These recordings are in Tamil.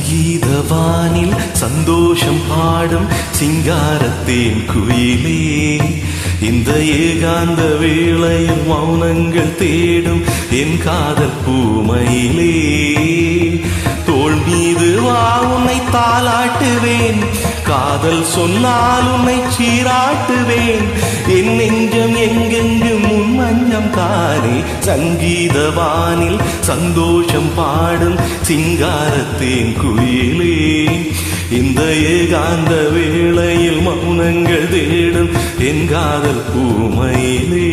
சங்கீதவானில் சந்தோஷம் பாடும் சிங்காரத்தேன் குயிலே, இந்த ஏகாந்த வேளையில் மௌனங்கள் தேடும் என் காதல் பூமையிலே. தோள் மீது வா உன்னை தாலாட்டுவேன், காதல் சொன்னால் உன்னை சீராட்டுவேன். என் நெஞ்சம் எங்கெங்கும் உன் மஞ்சம் தானே. சங்கீதவானில் சந்தோஷம் பாடும் சிங்காரத்தேன் குயிலே, இந்த ஏகாந்த வேளையில் மௌனங்கள் தேடும் என் காதல் பூமையிலே.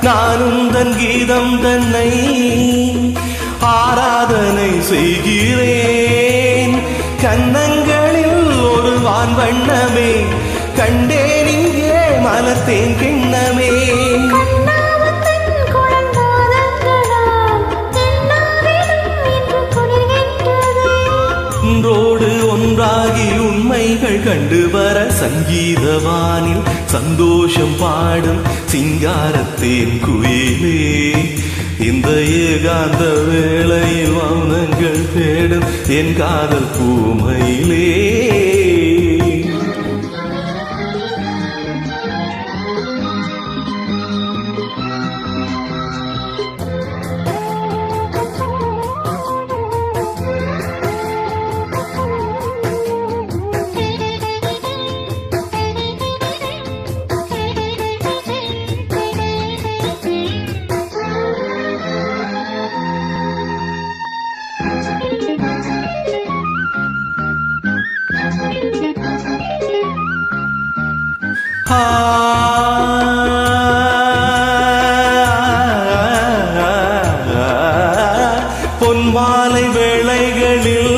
நானுந்தன் கீதம் தன்னை ஆராதனை செய்கிறேன். கன்னங்களில் ஒரு வான் வண்ணமே கண்டேன், இங்கே மலர்த்தேன் கிண்ணமே. ஒன்றோடு ஒன்றாகி உண்மைகள் கண்டு வர சங்கீதவானில் சந்தோஷம் பாடும் சிங்காரத்தேன் குயிலே, இந்த ஏகாந்த வேளையில் மௌனங்கள் தேடும் என் காதல் பூமையிலே. பொன்மாலை வேளைகளில்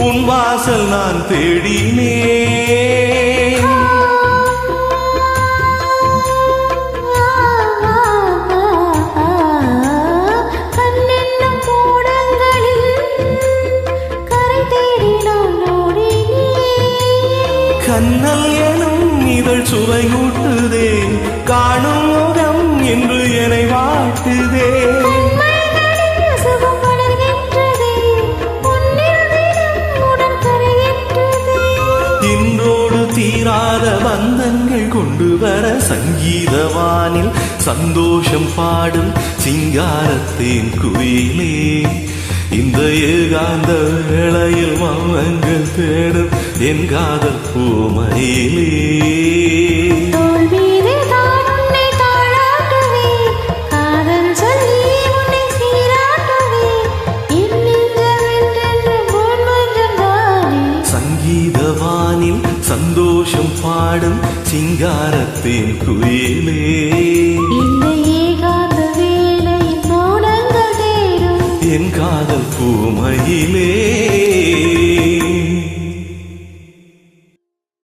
உன் வாசல் நான் தேடினேன். கண்ணல் எனும் இதழ் சுவையூட்டுதே, காணும் முகம் என்று என்னை வாட்டுதே. இன்றோடு தீராத பந்தங்கள் கொண்டு வர சங்கீதவானில் சந்தோஷம் பாடும் சிங்காரத்தேன் குயிலே, இந்த ஏகாந்த வேளையில் மௌனங்கள் தேடும் என் காதல் பூமையிலே. சங்கீதவானில் சந்தோஷம் பாடும் சிங்காரத்தேன் குயிலே.